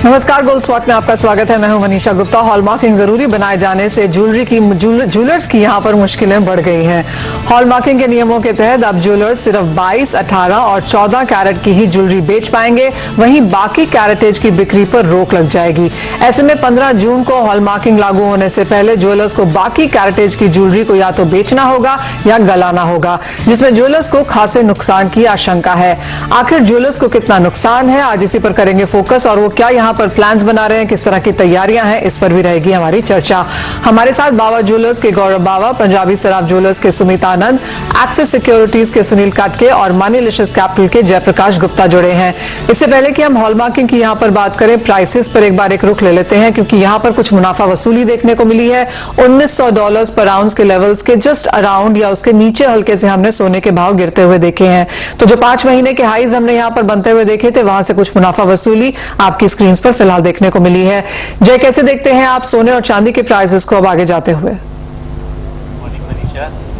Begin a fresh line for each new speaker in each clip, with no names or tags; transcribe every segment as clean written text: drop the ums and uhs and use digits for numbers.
नमस्कार, gold spot में आपका स्वागत है। मैं हूं मनीषा गुप्ता। हॉलमार्किंग जरूरी बनाए जाने से ज्वेलर्स की यहां पर मुश्किलें बढ़ गई हैं। हॉलमार्किंग के नियमों के तहत अब ज्वेलर्स सिर्फ 22, 18 और 14 कैरेट की ही ज्वेलरी बेच पाएंगे, वहीं बाकी कैरेटेज की बिक्री पर रोक लग जाएगी। ऐसे में 15 जून को हॉलमार्किंग लागू होने से पहले ज्वेलर्स को बाकी कैरेटेज की ज्वेलरी को या तो बेचना होगा या गलाना होगा, जिसमें ज्वेलर्स को खासे नुकसान की आशंका है। आखिर ज्वेलर्स को कितना नुकसान है, आज इसी पर करेंगे फोकस, और वो क्या यहाँ पर प्लान्स बना रहे हैं, किस तरह की तैयारियां हैं, इस पर भी रहेगी हमारी चर्चा। हमारे साथ बाबा ज्वेलर्स के गौरव बाबा, पंजाबी सराफ ज्वेलर्स के सुमित आनंद, एक्सिस सिक्योरिटीज के सुनील काटके और मनीलिशियस कैपिटल के जयप्रकाश गुप्ता जुड़े हैं। इससे पहले कि हम हॉलमार्किंग की यहां पर बात करें, प्राइसेस पर एक बार एक रुख ले लेते हैं, क्योंकि यहां पर कुछ मुनाफा वसूली देखने को मिली है। $1900 पर आउंस के लेवल्स के जस्ट अराउंड या उसके नीचे हल्के से हमने सोने के भाव गिरते हुए देखे हैं। तो जो 5 महीने के हाईज हमने यहां पर बनते हुए देखे थे, वहां से कुछ मुनाफा वसूली आपकी स्क्रीन पर फिलहाल देखने को मिली है। जय, कैसे देखते हैं आप सोने और चांदी के प्राइसेस को अब आगे जाते हुए?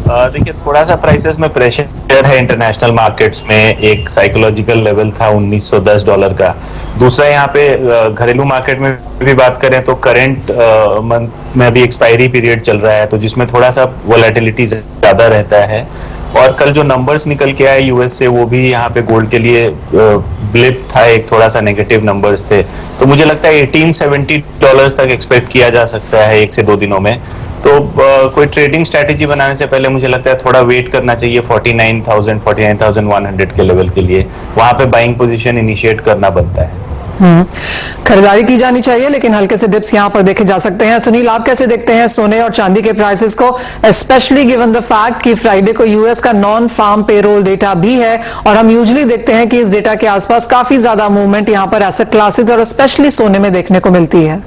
देखिए, थोड़ा सा प्राइसेस में प्रेशर है इंटरनेशनल मार्केट्स में। एक साइकोलॉजिकल लेवल था $1910 का। दूसरा, यहाँ पे घरेलू मार्केट में भी बात करें तो करंट मंथ में अभी एक्सपायरी पीरियड चल रहा है, तो जिसमें थोड़ा सा वोलेटिलिटी ज्यादा रहता है। और कल जो नंबर्स निकल के आए यूएस से, वो भी यहाँ पे गोल्ड के लिए ब्लिप था, एक थोड़ा सा नेगेटिव नंबर्स थे। तो मुझे लगता है $1870 तक एक्सपेक्ट किया जा सकता है 1 से 2 दिनों में। तो कोई ट्रेडिंग स्ट्रैटेजी बनाने से पहले मुझे लगता है थोड़ा वेट करना चाहिए 49,000, 49,100 के लेवल के लिए। वहां पे बाइंग पोजीशन इनिशिएट करना बनता है।
खरीदारी की जानी चाहिए, लेकिन हल्के से डिप्स यहां पर देखे जा सकते हैं। सुनील, आप कैसे देखते हैं सोने और चांदी के प्राइसेस को, स्पेशली गिवन द फैक्ट कि फ्राइडे को यूएस का नॉन फार्म पेरोल डेटा भी है, और हम यूजुअली देखते हैं कि इस डेटा के आसपास काफी ज्यादा मूवमेंट यहां पर एसेट क्लासेस और स्पेशली सोने में देखने को मिलती है।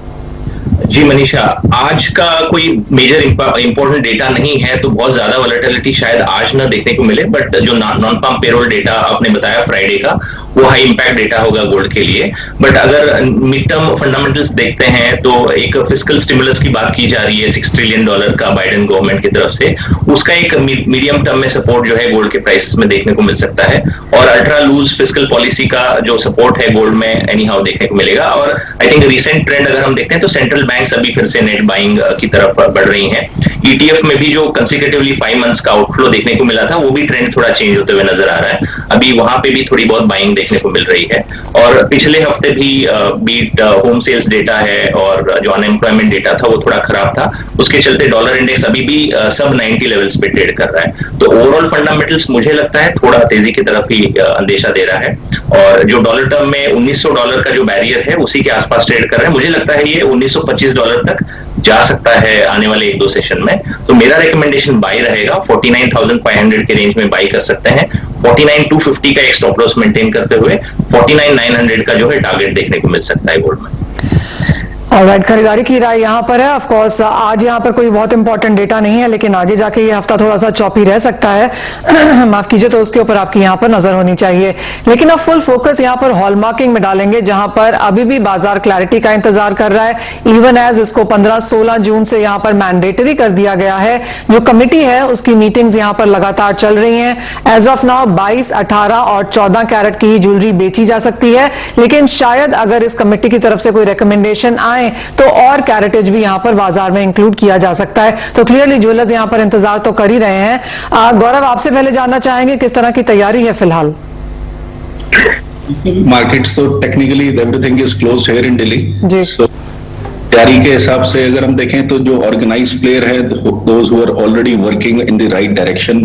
जी मनीषा, आज का कोई मेजर इंपॉर्टेंट डेटा नहीं है, तो बहुत ज्यादा वोलेटिलिटी शायद आज ना देखने को मिले। बट जो नॉन फार्म पेरोल डेटा आपने बताया फ्राइडे का, वो हाई इंपैक्ट डेटा होगा गोल्ड के लिए। बट अगर मिड टर्म फंडामेंटल्स देखते हैं तो एक फिस्कल स्टिमुलस की बात की जा रही है $6 ट्रिलियन का बाइडेन गवर्नमेंट की तरफ से। उसका एक मीडियम टर्म में सपोर्ट जो है गोल्ड के प्राइसेस में देखने को मिल सकता है, और अल्ट्रा लूज फिस्कल पॉलिसी का जो सपोर्ट है गोल्ड में एनी हाउ देखने को मिलेगा। और आई थिंक रिसेंट ट्रेंड अगर हम देखते हैं तो सेंट्रल बैंक्स अभी फिर से नेट बाइंग की तरफ बढ़ रही हैं। ETF में भी जो कंसेक्यूटिवली 5 मंथ्स का आउटफ्लो देखने को मिला था, वो भी ट्रेंड थोड़ा चेंज होते हुए नजर आ रहा है। अभी वहां पे भी थोड़ी बहुत बाइंग देखने को मिल रही है। और पिछले हफ्ते भी बीट होम सेल्स डेटा है और जो अनएम्प्लॉयमेंट डेटा था वो थोड़ा खराब था। उसके चलते डॉलर इंडेक्स अभी भी सब 90 लेवल्स पे ट्रेड कर रहा है। तो ओवरऑल फंडामेंटल्स मुझे लगता है थोड़ा तेजी की तरफ ही अंदेशा दे रहा है। और जो डॉलर टर्म में $1900 का जो बैरियर है, उसी के आसपास ट्रेड कर रहा है। मुझे लगता है ये $1925 तक जा सकता है आने वाले 1-2 सेशन में। तो मेरा रिकमेंडेशन बाई रहेगा, 49,500 के रेंज में बाई कर सकते हैं। 49,250 का एक स्टॉप लॉस मेंटेन करते हुए 49,900 का जो है टारगेट देखने को मिल सकता है गोल्ड में।
ऑलराइट, खरीदारी की राय यहां पर है। ऑफ कोर्स आज यहां पर कोई बहुत इंपॉर्टेंट डेटा नहीं है, लेकिन आगे जाके ये हफ्ता थोड़ा सा चॉपी रह सकता है माफ कीजिए, तो उसके ऊपर आपकी यहां पर नजर होनी चाहिए। लेकिन अब फुल फोकस यहां पर हॉलमार्किंग में डालेंगे, जहां पर अभी भी बाजार क्लैरिटी का इंतजार कर रहा है। इवन एज इसको 15-16 जून से यहां पर मैंडेटरी कर दिया गया है। जो कमिटी है उसकी मीटिंग्स यहां पर लगातार चल रही हैं। एज ऑफ नाउ 22, 18 और 14 कैरेट की ही ज्वेलरी बेची जा सकती है, लेकिन शायद अगर इस कमिटी की तरफ से कोई रिकमेंडेशन आए तो और कैरेटेज भी यहां पर बाजार में इंक्लूड किया जा सकता है। तो क्लियरली ज्वेलर्स यहां पर इंतजार तो कर ही रहे हैं। गौरव, आपसे पहले जानना चाहेंगे किस तरह की तैयारी है फिलहाल?
मार्केट्स तो technically everything is closed here in Delhi.
जी।
तैयारी के हिसाब से अगर हम देखें तो जो ऑर्गेनाइज्ड प्लेयर है, those who are already working in the right direction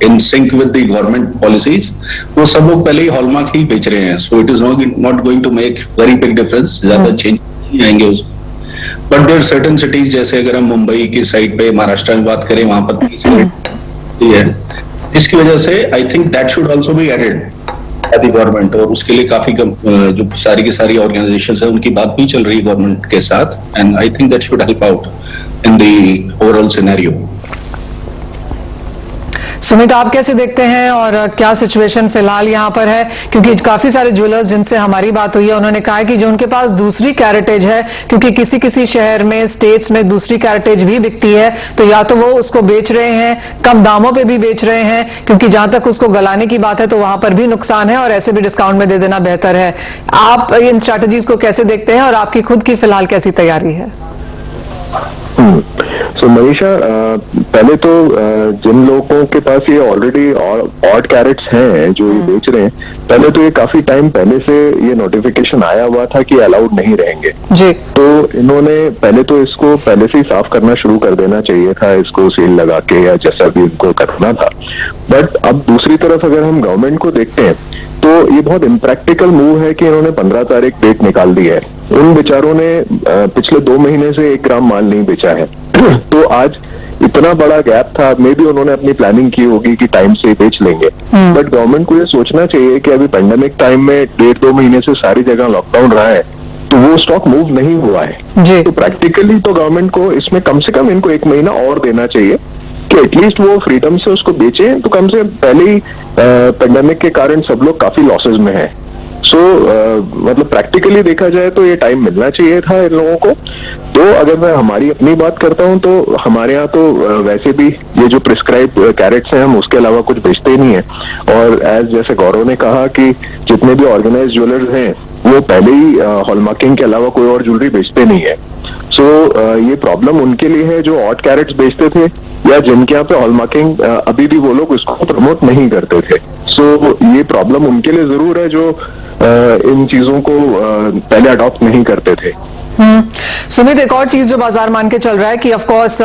in sync with the government policies, वो सब लोग पहले ही हॉलमार्क ही बेच रहे हैं। So it is not going to make very big difference, ज्यादा चेंज नहीं आएंगे उसमें। बट देयर सर्टेन सिटीज, जैसे अगर हम मुंबई की साइड पे, महाराष्ट्र में बात करें, वहां पर है, इसकी वजह से I think that should also be added by the government. और उसके लिए काफी जो सारी की सारी ऑर्गेनाइजेशंस है, उनकी बात भी चल रही है गवर्नमेंट के साथ, and I think that should help out in the overall scenario.
Sumit, आप कैसे देखते हैं और क्या सिचुएशन फिलहाल यहाँ पर है? क्योंकि काफी सारे ज्वेलर्स जिनसे हमारी बात हुई है उन्होंने कहा है कि जो उनके पास दूसरी कैरेटेज है, क्योंकि किसी किसी शहर में, स्टेट्स में दूसरी कैरेटेज भी बिकती है, तो या तो वो उसको बेच रहे हैं, कम दामों पे भी बेच रहे हैं, क्योंकि जहां तक उसको गलाने की बात है तो वहां पर भी नुकसान है और ऐसे भी डिस्काउंट में दे देना बेहतर है। आप इन स्ट्रैटेजीज को कैसे देखते हैं और आपकी खुद की फिलहाल कैसी तैयारी है?
सो मनीषा, पहले तो जिन लोगों के पास ये ऑलरेडी ऑड कैरेट्स हैं जो ये बेच रहे हैं, पहले तो ये काफी टाइम पहले से ये नोटिफिकेशन आया हुआ था कि अलाउड नहीं रहेंगे
जी।
तो इन्होंने पहले तो इसको पहले से ही साफ करना शुरू कर देना चाहिए था, इसको सील लगा के या जैसा भी इनको करना था। बट अब दूसरी तरफ अगर हम गवर्नमेंट को देखते हैं तो ये बहुत इम्प्रैक्टिकल मूव है कि इन्होंने 15 तारीख डेट निकाल दी है। उन बेचारों ने पिछले 2 महीने से 1 ग्राम माल नहीं बेचा है तो आज इतना बड़ा गैप था, मे भी उन्होंने अपनी प्लानिंग की होगी कि टाइम से बेच लेंगे। बट गवर्नमेंट को ये सोचना चाहिए कि अभी पेंडेमिक टाइम में 1.5-2 महीने से सारी जगह लॉकडाउन रहा है तो वो स्टॉक मूव नहीं हुआ है
जी।
तो प्रैक्टिकली तो गवर्नमेंट को इसमें कम से कम इनको 1 महीना और देना चाहिए कि एटलीस्ट वो फ्रीडम से उसको बेचे। तो कम से पहले ही पेंडेमिक के कारण सब लोग काफी लॉसेस में हैं। सो मतलब प्रैक्टिकली देखा जाए तो ये टाइम मिलना चाहिए था इन लोगों को। तो अगर मैं हमारी अपनी बात करता हूं तो हमारे यहाँ तो वैसे भी ये जो प्रिस्क्राइब कैरेट्स हैं हम उसके अलावा कुछ बेचते ही नहीं है। और एज जैसे गौरव ने कहा कि जितने भी ऑर्गेनाइज्ड ज्वेलर्स हैं वो पहले ही हॉलमार्किंग के अलावा कोई और ज्वेलरी बेचते नहीं है। सो ये प्रॉब्लम उनके लिए है जो ऑड कैरेट्स बेचते थे या जिनके यहाँ पे हॉलमार्किंग अभी भी वो लोग उसको प्रमोट नहीं करते थे। सो ये प्रॉब्लम उनके लिए जरूर है जो इन चीजों को पहले अडॉप्ट नहीं करते थे।
सुमित, एक और चीज जो बाजार मान के चल रहा है कि ऑफ कोर्स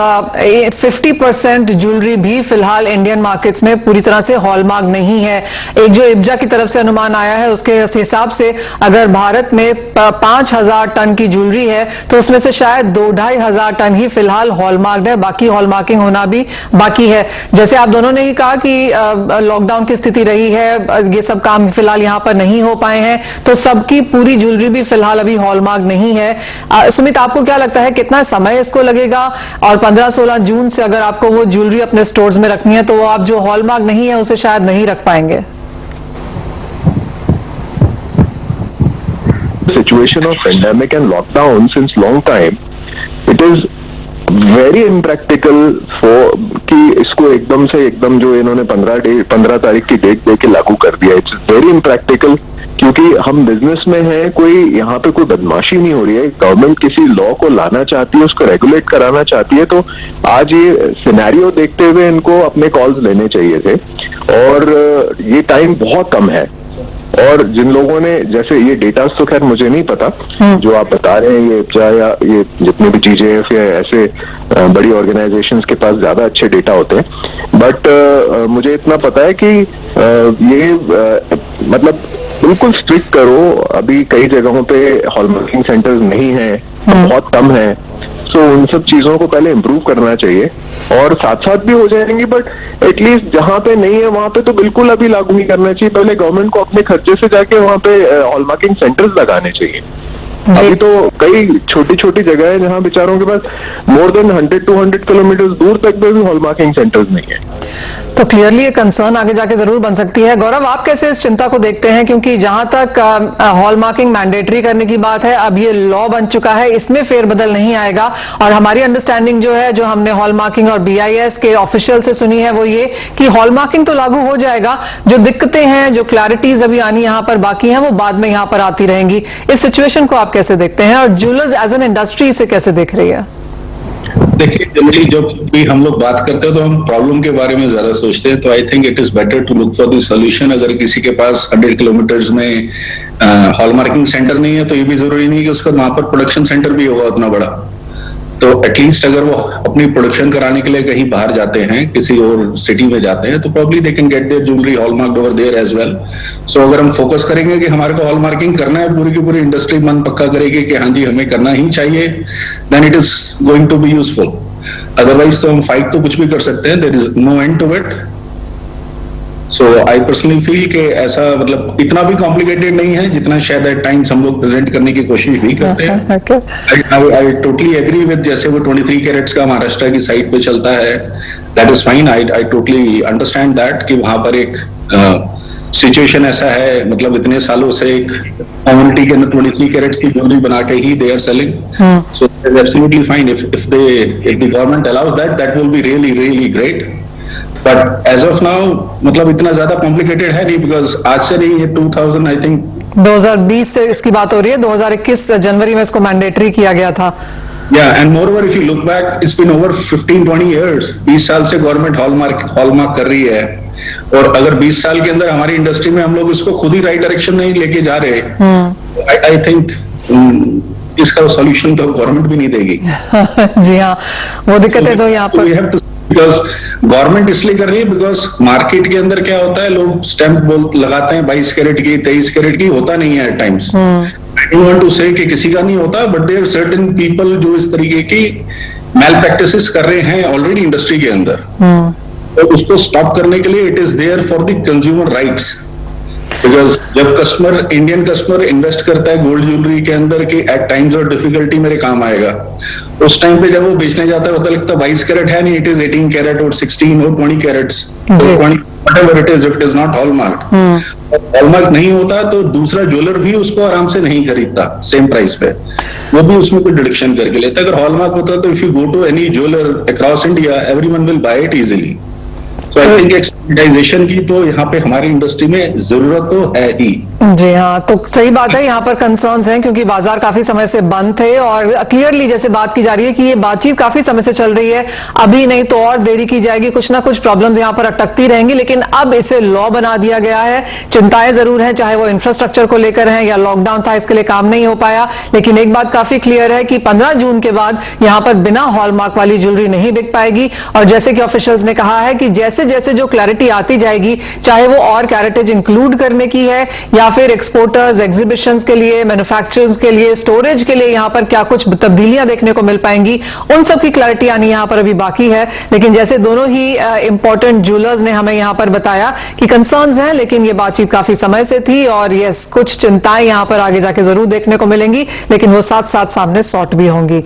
50% ज्वेलरी भी फिलहाल इंडियन मार्केट्स में पूरी तरह से हॉलमार्क नहीं है। एक जो इब्जा की तरफ से अनुमान आया है उसके हिसाब से अगर भारत में 5,000 टन की ज्वेलरी है तो उसमें से शायद 2-2,500 टन ही फिलहाल हॉलमार्क है, बाकी हॉलमार्किंग होना भी बाकी है। जैसे आप दोनों ने ही कहा कि लॉकडाउन की स्थिति रही है, ये सब काम फिलहाल यहाँ पर नहीं हो पाए हैं, तो सबकी पूरी ज्वेलरी भी फिलहाल अभी हॉलमार्क नहीं है। सुमित, आपको क्या लगता है कितना समय इसको लगेगा? और 15-16 जून से अगर आपको वो ज्वेलरी अपने स्टोर्स में रखनी है तो वो आप जो हॉलमार्क नहीं है उसे शायद नहीं रख पाएंगे।
Situation of pandemic and lockdown since long time, it is very impractical for कि इसको एकदम जो इन्होंने 15 तारीख की डेट दे के लागू कर दिया। इट्स वेरी इम्प्रैक्टिकल क्योंकि हम बिजनेस में हैं, कोई यहाँ पे कोई बदमाशी नहीं हो रही है। गवर्नमेंट किसी लॉ को लाना चाहती है, उसको रेगुलेट कराना चाहती है, तो आज ये सिनेरियो देखते हुए इनको अपने कॉल्स लेने चाहिए थे। और ये टाइम बहुत कम है। और जिन लोगों ने, जैसे ये डेटा तो खैर मुझे नहीं पता जो आप बता रहे हैं, ये इब्जा या ये जितने भी चीजें हैं फिर ऐसे बड़ी ऑर्गेनाइजेशंस के पास ज्यादा अच्छे डेटा होते हैं। बट मुझे इतना पता है कि ये मतलब बिल्कुल स्ट्रिक्ट करो। अभी कई जगहों पे हॉलमार्किंग सेंटर्स नहीं है, बहुत कम है। सो उन सब चीजों को पहले इम्प्रूव करना चाहिए और साथ साथ भी हो जाएंगी। बट एटलीस्ट जहां पे नहीं है वहां पे तो बिल्कुल अभी लागू नहीं करना चाहिए। पहले गवर्नमेंट को अपने खर्चे से जाके वहां पे हॉलमार्किंग सेंटर्स लगाने चाहिए। अभी तो कई छोटी छोटी जगह है जहां बेचारों के पास मोर देन 100-200 किलोमीटर दूर तक भी हॉलमार्किंग सेंटर्स नहीं है।
तो क्लियरली ये कंसर्न आगे जाके जरूर बन सकती है। गौरव, आप कैसे इस चिंता को देखते हैं? क्योंकि जहां तक हॉलमार्किंग मैंडेटरी करने की बात है, अब ये लॉ बन चुका है, इसमें फेरबदल नहीं आएगा। और हमारी अंडरस्टैंडिंग जो है, जो हमने हॉलमार्किंग और BIS के ऑफिशियल से सुनी है, वो ये कि हॉलमार्किंग तो लागू हो जाएगा, जो दिक्कतें हैं, जो क्लैरिटीज अभी आनी यहाँ पर बाकी हैं, वो बाद में यहाँ पर आती रहेंगी। इस सिचुएशन को आप कैसे देखते हैं और ज्वेलर्स एज एन इंडस्ट्री इसे कैसे देख रही है?
देखिए, जनरली जब भी हम लोग बात करते हैं तो हम प्रॉब्लम के बारे में ज्यादा सोचते हैं। तो I think it is better to look for the solution. अगर किसी के पास 100 किलोमीटर्स में हॉलमार्किंग सेंटर नहीं है तो ये भी जरूरी नहीं है कि उसका वहां पर प्रोडक्शन सेंटर भी होगा उतना बड़ा। तो एटलीस्ट अगर वो अपनी प्रोडक्शन कराने के लिए कहीं बाहर जाते हैं, किसी और सिटी में जाते हैं, तो probably they can get their jewellery hallmarked over there as well. So अगर हम फोकस करेंगे कि हमारे को हॉलमार्किंग करना है, पूरी की पूरी इंडस्ट्री मन पक्का करेगी कि हाँ जी हमें करना ही चाहिए, then it is going to be useful. Otherwise तो हम फाइट तो कुछ भी कर सकते हैं, there is no end to it. So I personally feel कि ऐसा मतलब इतना भी कॉम्प्लिकेटेड नहीं है जितना शायद एट टाइम्स हम लोग प्रेजेंट करने की कोशिश भी करते हैं। आई टोटली एग्री विद, जैसे वो 23 कैरेट्स का महाराष्ट्र की साइट पे चलता है, that is fine, I totally understand that कि वहां पर एक सिचुएशन ऐसा है, मतलब इतने सालों से एक कम्युनिटी के अंदर 23 कैरेट्स की ज्वेलरी बना के ही they are selling, so absolutely fine if the government allows that will be really great, but as of now मतलब इतना ज्यादा कॉम्प्लिकेटेड है नहीं, बिकॉज आज से नहीं, ये 2000 आई थिंक
2020 से इसकी बात हो रही है, 2021 जनवरी में इसको मैंडेटरी किया गया था।
Yeah, and moreover, if you look back, it's been over 15-20 years. 20 साल से गवर्नमेंट हॉलमार्क कर रही है, और अगर 20 साल के अंदर हमारी इंडस्ट्री में हम लोग इसको खुद ही राइट डायरेक्शन नहीं लेके जा रहे, आई थिंक इसका सॉल्यूशन तो गवर्नमेंट भी नहीं देगी।
जी हाँ, वो दिक्कत है तो यहाँ पर
बिकॉज गवर्नमेंट इसलिए कर रही है बिकॉज मार्केट के अंदर क्या होता है, लोग स्टैंप लगाते हैं 22 कैरेट की, 23 कैरेट की, होता नहीं है at times. I don't want to say कि किसी का नहीं होता, बट देयर सर्टेन पीपल जो इस तरीके की मैल प्रैक्टिसेस कर रहे हैं ऑलरेडी इंडस्ट्री के अंदर, तो उसको स्टॉप करने के लिए it is there for the consumer rights. Because जब इंडियन कस्टमर इन्वेस्ट करता है गोल्ड ज्वेलरी के अंदर कि एट टाइम्स और डिफिकल्टी मेरे काम आएगा, उस टाइम पे जब वो बेचने जाता है पता लगता है 22 कैरेट है नहीं, इट इज 18 कैरेट और 16 और 20 carats, 20 whatever it is, if it is not hallmark, hallmark नहीं होता तो दूसरा ज्वेलर भी उसको आराम से नहीं खरीदता सेम प्राइस पे, वो भी उसमें कोई डिडक्शन करके लेता है। अगर हॉलमार्क होता तो if you go to any jeweller across India, everyone will buy it easily. So I think standardisation की तो यहाँ पे हमारी इंडस्ट्री में जरूरत तो है ही।
जी हाँ, तो सही बात है, यहाँ पर कंसर्न्स हैं क्योंकि बाजार काफी समय से बंद थे और क्लियरली जैसे बात की जा रही है कि ये बातचीत काफी समय से चल रही है, अभी नहीं तो और देरी की जाएगी, कुछ ना कुछ प्रॉब्लम्स यहाँ पर अटकती रहेंगी, लेकिन अब इसे लॉ बना दिया गया है। चिंताएं जरूर हैं, चाहे वो इंफ्रास्ट्रक्चर को लेकर है या लॉकडाउन था इसके लिए काम नहीं हो पाया, लेकिन एक बात काफी क्लियर है कि 15 जून के बाद यहाँ पर बिना हॉलमार्क वाली ज्वेलरी नहीं बिक पाएगी। और जैसे कि ऑफिशियल्स ने कहा है कि जैसे जैसे जो क्लैरिटी आती जाएगी, चाहे वो और कैरेटेज इंक्लूड करने की है या फिर एक्सपोर्टर्स, एग्जीबिशंस के लिए, मैन्युफैक्चरर्स के लिए, स्टोरेज के लिए यहाँ पर क्या कुछ तब्दीलियां देखने को मिल पाएंगी, उन सब की क्लैरिटी आनी यहाँ पर अभी बाकी है। लेकिन जैसे दोनों ही इंपॉर्टेंट ज्वेलर्स ने हमें यहाँ पर बताया कि कंसर्न्स हैं, लेकिन ये बातचीत काफी समय से थी और यस, कुछ चिंताएं यहाँ पर आगे जाके जरूर देखने को मिलेंगी, लेकिन वो साथ साथ सामने सॉर्ट भी होंगी।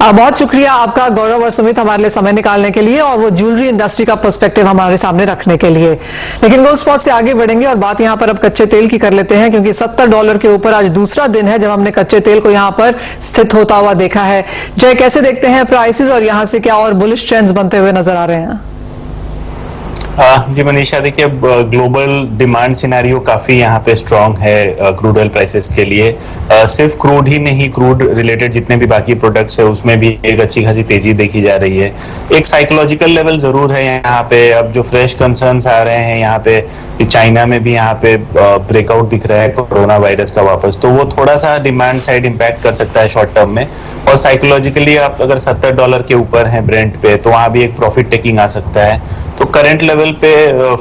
बहुत शुक्रिया आपका गौरव और सुमित हमारे लिए समय निकालने के लिए और वो ज्वेलरी इंडस्ट्री का पर्सपेक्टिव हमारे सामने रखने के लिए। लेकिन गोल्ड स्पॉट से आगे बढ़ेंगे और बात यहाँ पर अब कच्चे तेल की कर लेते हैं, क्योंकि $70 के ऊपर आज दूसरा दिन है जब हमने कच्चे तेल को यहाँ पर स्थित होता हुआ देखा है। जय, कैसे देखते हैं प्राइसेस और यहाँ से क्या और बुलिश ट्रेंड्स बनते हुए नजर आ रहे हैं?
जी मनीषा, देखिए ग्लोबल डिमांड सिनेरियो काफी यहाँ पे स्ट्रांग है क्रूड ऑयल प्राइसेस के लिए। सिर्फ क्रूड ही नहीं, क्रूड रिलेटेड जितने भी बाकी प्रोडक्ट्स है उसमें भी एक अच्छी खासी तेजी देखी जा रही है। एक साइकोलॉजिकल लेवल जरूर है यहाँ पे। अब जो फ्रेश कंसर्न्स आ रहे हैं यहाँ पे, चाइना में भी यहाँ पे ब्रेकआउट दिख रहा है कोरोना वायरस का वापस, तो वो थोड़ा सा डिमांड साइड इम्पैक्ट कर सकता है शॉर्ट टर्म में। और साइकोलॉजिकली आप अगर $70 के ऊपर हैं ब्रेंट पे, तो वहां भी एक प्रॉफिट टेकिंग आ सकता है। तो करंट लेवल पे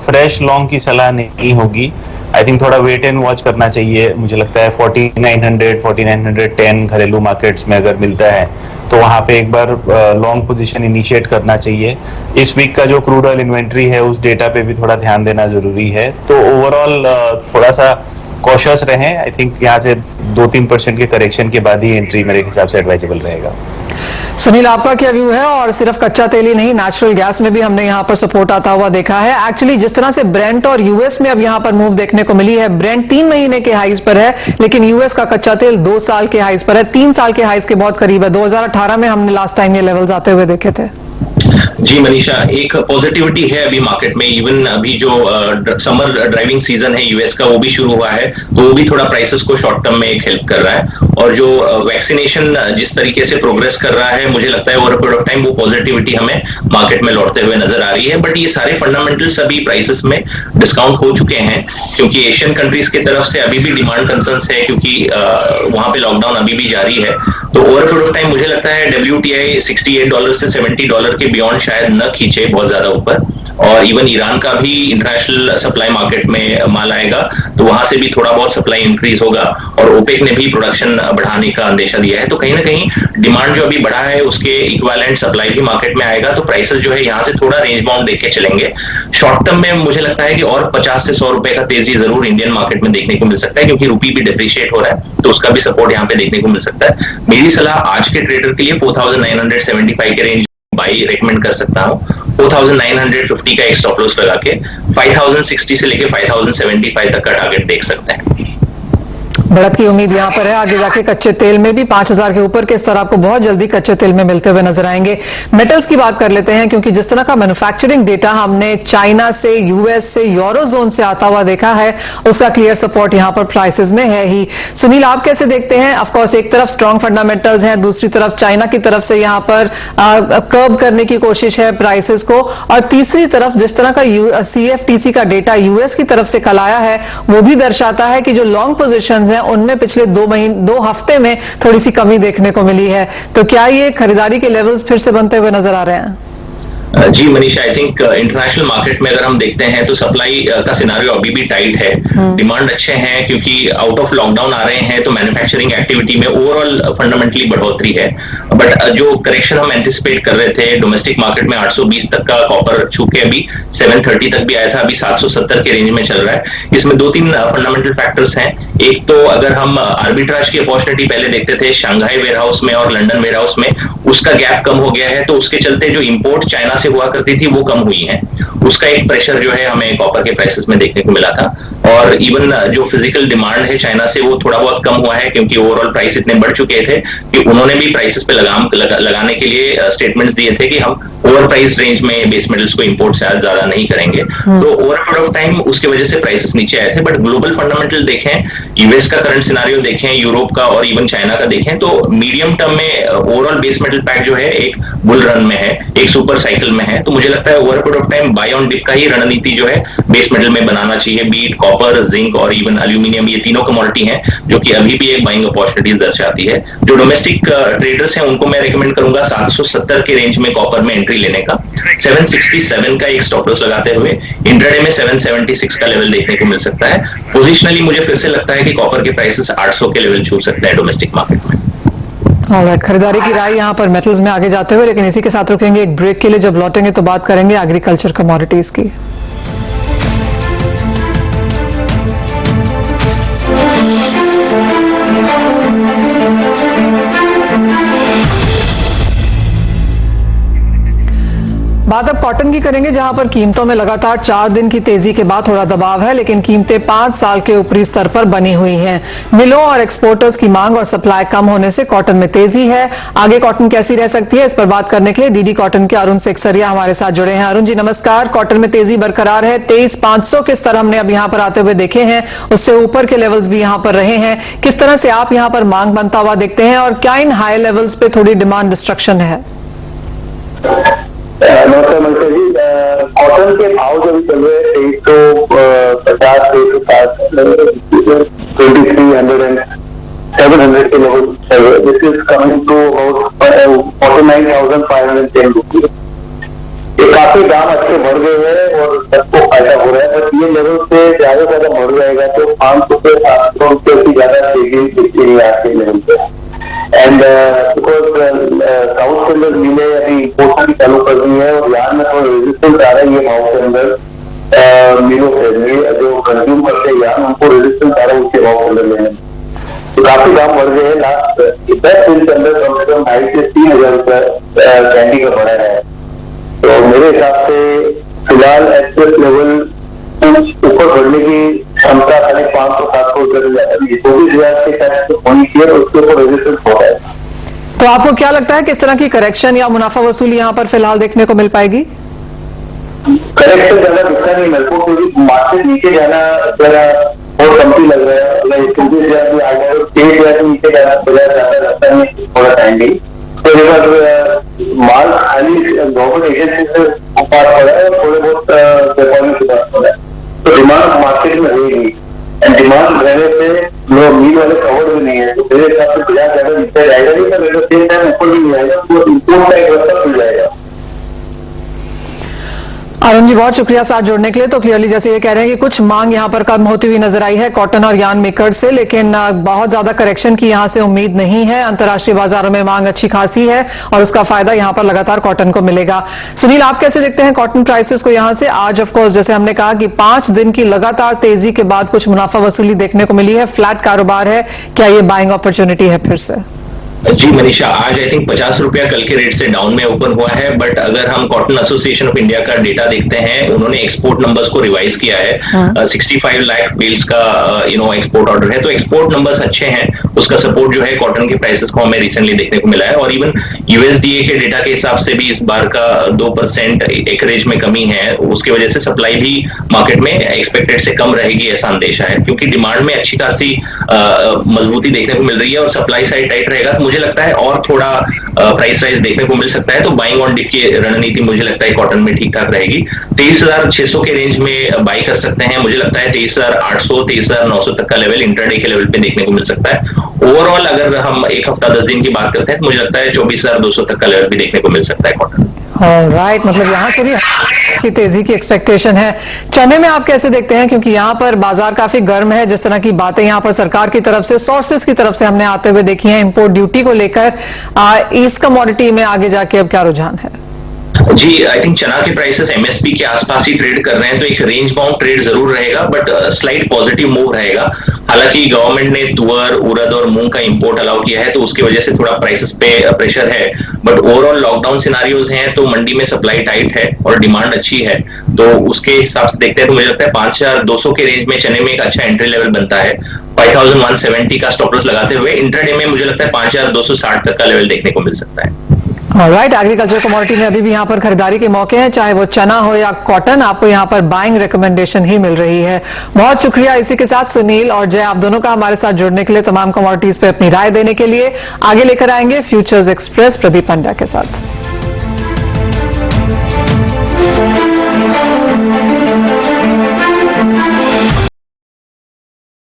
फ्रेश लॉन्ग की सलाह नहीं होगी। आई थिंक थोड़ा वेट एंड वॉच करना चाहिए। मुझे लगता है 4900, 4910 घरेलू मार्केट्स में अगर मिलता है तो वहां पे एक बार लॉन्ग पोजीशन इनिशिएट करना चाहिए। इस वीक का जो क्रूड ऑयल इन्वेंट्री है उस डेटा पे भी थोड़ा ध्यान देना जरूरी है। तो ओवरऑल थोड़ा सा कॉशियस रहें। आई थिंक यहाँ से 2-3% के करेक्शन के बाद ही एंट्री मेरे हिसाब से एडवाइजेबल रहेगा।
सुनील, आपका क्या व्यू है? और सिर्फ कच्चा तेल ही नहीं, नेचुरल गैस में भी हमने यहाँ पर सपोर्ट आता हुआ देखा है। एक्चुअली जिस तरह से ब्रेंट और यूएस में अब यहाँ पर मूव देखने को मिली है, ब्रेंट 3 महीने के हाइज पर है, लेकिन यूएस का कच्चा तेल 2 साल के हाइज पर है, 3 साल के हाइज के बहुत करीब है। 2018 में हमने लास्ट टाइम ये लेवल्स आते हुए देखे थे।
जी मनीषा, एक पॉजिटिविटी है अभी मार्केट में। इवन अभी जो समर ड्राइविंग सीजन है यूएस का वो भी शुरू हुआ है, तो वो भी थोड़ा प्राइसेस को शॉर्ट टर्म में एक हेल्प कर रहा है। और जो वैक्सीनेशन जिस तरीके से प्रोग्रेस कर रहा है, मुझे लगता है ओवर पीरियड ऑफ टाइम वो पॉजिटिविटी हमें मार्केट में लौटते हुए नजर आ रही है। बट ये सारे फंडामेंटल्स अभी प्राइसेस में डिस्काउंट हो चुके हैं, क्योंकि एशियन कंट्रीज की तरफ से अभी भी डिमांड कंसर्न्स है, क्योंकि वहां पे लॉकडाउन अभी भी जारी है। तो ओवर पीरियड ऑफ टाइम मुझे लगता है WTI $68 से $70 के बियॉन्ड शायद न खींचे बहुत ज्यादा ऊपर। और इवन ईरान का भी इंटरनेशनल सप्लाई मार्केट में माल आएगा, तो वहां से भी थोड़ा बहुत सप्लाई इंक्रीज होगा। और ओपेक ने भी प्रोडक्शन बढ़ाने का अंदेशा दिया है, तो कहीं ना कहीं डिमांड जो अभी बढ़ा है उसके इक्विवेलेंट सप्लाई भी मार्केट में आएगा। तो प्राइसेस जो है यहाँ से थोड़ा रेंज बाउंड देख के चलेंगे। शॉर्ट टर्म में मुझे लगता है कि और 50 से 100 रुपए का तेजी जरूर इंडियन मार्केट में देखने को मिल सकता है, क्योंकि रूपी भी डिप्रिशिएट हो रहा है, तो उसका भी सपोर्ट यहाँ पे देखने को मिल सकता है। मेरी सलाह आज के ट्रेडर के लिए 4975 के रेंज बाई रेकमेंड कर सकता हूँ। 4950 का एक स्टॉप लॉस लगा के 5060 से लेके 5075 तक का टारगेट देख सकते हैं।
बढ़त की उम्मीद यहां पर है। आगे जाके कच्चे तेल में भी 5000 के ऊपर के स्तर आपको बहुत जल्दी कच्चे तेल में मिलते हुए नजर आएंगे। मेटल्स की बात कर लेते हैं, क्योंकि जिस तरह का मैन्युफैक्चरिंग डेटा हमने चाइना से, यूएस से, यूरोजोन से आता हुआ देखा है, उसका क्लियर सपोर्ट यहां पर प्राइसेस में है ही। सुनील, आप कैसे देखते हैं? ऑफ कोर्स एक तरफ स्ट्रॉन्ग फंडामेंटल्स हैं, दूसरी तरफ चाइना की तरफ से यहां पर कर्ब करने की कोशिश है प्राइसेस को, और तीसरी तरफ जिस तरह का सीएफटीसी का डेटा यूएस की तरफ से कल आया है, वो भी दर्शाता है कि जो लॉन्ग पोजीशंस हैं उनमें पिछले 2 हफ्ते में थोड़ी सी कमी देखने को मिली है। तो क्या ये खरीदारी के लेवल्स फिर से बनते हुए नजर आ रहे हैं?
जी Manisha, I think international market में अगर हम देखते हैं तो सप्लाई का सिनारियो अभी भी टाइट है। डिमांड अच्छे हैं क्योंकि आउट ऑफ लॉकडाउन आ रहे हैं, तो मैन्युफैक्चरिंग एक्टिविटी में ओवरऑल फंडामेंटली बढ़ोतरी है। बट जो करेक्शन हम एंटिसिपेट कर रहे थे डोमेस्टिक मार्केट में 820 तक का कॉपर छू के अभी 730 तक भी आया था, अभी 770 के रेंज में चल रहा है। इसमें 2-3 फंडामेंटल फैक्टर्स हैं। एक तो अगर हम आर्बिट्राज की अपॉर्चुनिटी पहले देखते थे शंघाई वेयरहाउस में और लंदन वेयरहाउस में, उसका गैप कम हो गया है, तो उसके चलते जो इंपोर्ट चाइना से हुआ करती थी वो कम हुई है। उसका एक प्रेशर जो है हमें कॉपर के प्राइसेस में देखने को मिला था। और इवन जो फिजिकल डिमांड है चाइना से वो थोड़ा बहुत कम हुआ है, क्योंकि ओवरऑल प्राइस इतने बढ़ चुके थे कि उन्होंने भी प्राइसेस पे लगाने के लिए स्टेटमेंट्स दिए थे कि हम ओवर प्राइस रेंज में बेस मेटल्स को इंपोर्ट से ज्यादा नहीं करेंगे। तो ओवर पीरियड ऑफ टाइम उसकी वजह से प्राइसेस नीचे आए थे। बट ग्लोबल फंडामेंटल देखें, यूएस का करंट सिनारियो देखें, यूरोप का और इवन चाइना का देखें, तो मीडियम टर्म में ओवरऑल बेस मेटल पैक जो है एक बुल रन में है, एक सुपर साइकिल में है। तो मुझे लगता है over period of time buy on dip का ही रणनीति जो है बेस मेटल में बनाना चाहिए। बीट कॉपर, जिंक और इवन एल्यूमिनियम, ये तीनों कमोडिटी हैं जो कि अभी भी एक बाइंग अपॉर्चुनिटीज दर्शाती है। जो डोमेस्टिक ट्रेडर्स हैं उनको मैं रेकमेंड करूंगा 770 के रेंज में कॉपर में एंट्री लेने का, 767 का एक स्टॉप लॉस लगाते हुए इंट्राडे में 776 का लेवल देखने को मिल सकता है। पोजिशनली मुझे फिर से लगता है कि कॉपर के प्राइसेस 800 के लेवल छू सकते हैं डोमेस्टिक मार्केट में।
ऑलराइट, खरीदारी की राय यहां पर मेटल्स में आगे जाते हुए, लेकिन इसी के साथ रुकेंगे एक ब्रेक के लिए। जब लौटेंगे तो बात करेंगे एग्रीकल्चर कमोडिटीज की। बात अब कॉटन की करेंगे, जहां पर कीमतों में लगातार 4 दिन की तेजी के बाद थोड़ा दबाव है, लेकिन कीमतें 5 साल के ऊपरी स्तर पर बनी हुई हैं। मिलों और एक्सपोर्टर्स की मांग और सप्लाई कम होने से कॉटन में तेजी है। आगे कॉटन कैसी रह सकती है, इस पर बात करने के लिए डीडी कॉटन के अरुण सेक्सरिया हमारे साथ जुड़े हैं। अरुण जी नमस्कार। कॉटन में तेजी बरकरार है, 23,500 के स्तर हमने अब यहां पर आते हुए देखे हैं, उससे ऊपर के लेवल्स भी यहां पर रहे हैं। किस तरह से आप यहां पर मांग बनता हुआ देखते हैं, और क्या इन हाई लेवल्स पे थोड़ी डिमांड डिस्ट्रक्शन है?
नमस्कार मनीषा जी, कॉटन के भाव जो भी चल रहे हैं 150 से 2300 एंड 700 के लेवल चल रहे, this is coming to about 49,510 rupees. ये काफी दाम अच्छे बढ़ गए हैं और सबको फायदा हो रहा है, बट ये लेवल से ज्यादा बढ़ जाएगा तो 500 से 700 रुपये की ज्यादा तेजी दिखती है आज के लेवल पे। एंड बिकॉज साउथ के अंदर मिले अभी इम्पोर्ट चालू कर दी है और यहाँ में थोड़ा रेजिस्टेंस आ रहा है ये भाव के अंदर मिलों से, जो कंज्यूम करते हैं यहाँ उनको रेजिस्टेंस आ रहा है उसके भाव के अंदर लेने। तो काफी दाम बढ़ गए हैं। लास्ट 10 दिन के अंदर कम से कम 2,500 से 3,000 रुपये कैंडी का बढ़ा है। तो मेरे हिसाब से फिलहाल एक्सप्रेस लेवल ऊपर बढ़ने की क्षमता खाली 500-700 रुपये 24,000 के साथ होनी चाहिए, तो उसके ऊपर रेजिस्टेंस हो रहा है।
तो आपको क्या लगता है किस तरह की करेक्शन या मुनाफा वसूली यहां पर फिलहाल देखने को मिल पाएगी?
करेक्शन ज्यादा दिखता नहीं मेरे को, क्योंकि मार्केट नीचे जाना जरा बहुत कमती लग रहा है। अगर 24,000 भी आ गया तो 1,000 के नीचे जाना ज्यादा लगता है थोड़ा टाइम भी। तो माल खाली गवर्नमेंट एजेंसी से पास हो रहा है और थोड़े बहुत व्यापारियों से पास हो रहा है, तो डिमांड मार्केट में रहेगी। एंड डिमांड रहने से लोग मील वाले कवर भी नहीं है, तो मेरे हिसाब से बाजार ज्यादा नीचे जाएगा नहीं, तो मेरे सेम टाइम ऊपर भी नहीं आएगा, तो इम्पोर्ट का एक रास्ता खुल जाएगा।
अरुण जी बहुत शुक्रिया साथ जुड़ने के लिए। तो क्लियरली जैसे ये कह रहे हैं कि कुछ मांग यहां पर कम होती हुई नजर आई है कॉटन और यार्न मेकर्स से, लेकिन बहुत ज्यादा करेक्शन की यहां से उम्मीद नहीं है। अंतर्राष्ट्रीय बाजारों में मांग अच्छी खासी है और उसका फायदा यहां पर लगातार कॉटन को मिलेगा। सुनील, आप कैसे देखते हैं कॉटन प्राइसेस को यहां से? आज ऑफकोर्स जैसे हमने कहा कि 5 दिन की लगातार तेजी के बाद कुछ मुनाफा वसूली देखने को मिली है, फ्लैट कारोबार है, क्या ये बाइंग अपॉर्चुनिटी है फिर से?
जी मनीषा, आज आई थिंक 50 रुपया कल के रेट से डाउन में ओपन हुआ है, बट अगर हम कॉटन एसोसिएशन ऑफ इंडिया का डेटा देखते हैं, उन्होंने एक्सपोर्ट नंबर्स को रिवाइज किया है। 65 लाख बेल्स का एक्सपोर्ट ऑर्डर है, तो एक्सपोर्ट नंबर्स अच्छे हैं। उसका सपोर्ट जो है कॉटन के प्राइसेस को हमें रिसेंटली देखने को मिला है, और इवन यूएसडीए के डेटा के हिसाब से भी इस बार का 2% एकरेज में कमी है। उसकी वजह से सप्लाई भी मार्केट में एक्सपेक्टेड से कम रहेगी, ऐसा अंदेशा है, क्योंकि डिमांड में अच्छी खासी मजबूती देखने को मिल रही है और सप्लाई साइड टाइट रहेगा। तो मुझे लगता है और थोड़ा प्राइस राइज देखने को मिल सकता है, तो बाइंग ऑन डिप की रणनीति मुझे लगता है कॉटन में ठीक ठाक रहेगी। 23,600 के रेंज में बाई कर सकते हैं। मुझे लगता है 23,800 23,900 तक का लेवल इंट्राडे के लेवल पे देखने को मिल सकता है। ओवरऑल अगर हम एक हफ्ता 10 दिन की बात करते हैं तो मुझे लगता है 24,200 तक का लेवल भी देखने को मिल सकता है कॉटन।
राइट, मतलब यहाँ से भी की तेजी की एक्सपेक्टेशन है। चने में आप कैसे देखते हैं, क्योंकि यहाँ पर बाजार काफी गर्म है, जिस तरह की बातें यहाँ पर सरकार की तरफ से, सोर्सेस की तरफ से हमने आते हुए देखी हैं इंपोर्ट ड्यूटी को लेकर। इस कमोडिटी में आगे जाके अब क्या रुझान है?
जी, आई थिंक चना के प्राइसेस एमएसपी के आसपास ही ट्रेड कर रहे हैं, तो एक रेंज बाउंड ट्रेड जरूर रहेगा, बट स्लाइट पॉजिटिव मूव रहेगा। हालांकि गवर्नमेंट ने तुअर, उड़द और मूंग का इंपोर्ट अलाउ किया है, तो उसकी वजह से थोड़ा प्राइसेस पे प्रेशर है, बट ओवरऑल लॉकडाउन सिनारियोज हैं, तो मंडी में सप्लाई टाइट है और डिमांड अच्छी है, तो उसके हिसाब से देखते हैं तो मुझे लगता है 5,200 के रेंज में चने में एक अच्छा एंट्री लेवल बनता है। 5,170 का स्टॉप लॉस लगाते हुए इंट्राडे में मुझे लगता है 5,260 तक का लेवल देखने को मिल सकता है।
राइट, एग्रीकल्चर कमोडिटी में अभी भी यहाँ पर खरीदारी के मौके हैं, चाहे वो चना हो या कॉटन, आपको यहाँ पर बाइंग रिकमेंडेशन ही मिल रही है। बहुत शुक्रिया। इसी के साथ सुनील और जय, आप दोनों का हमारे साथ जुड़ने के लिए, तमाम कमोडिटीज पे अपनी राय देने के लिए। आगे लेकर आएंगे फ्यूचर्स एक्सप्रेस प्रदीप पंड्या के साथ।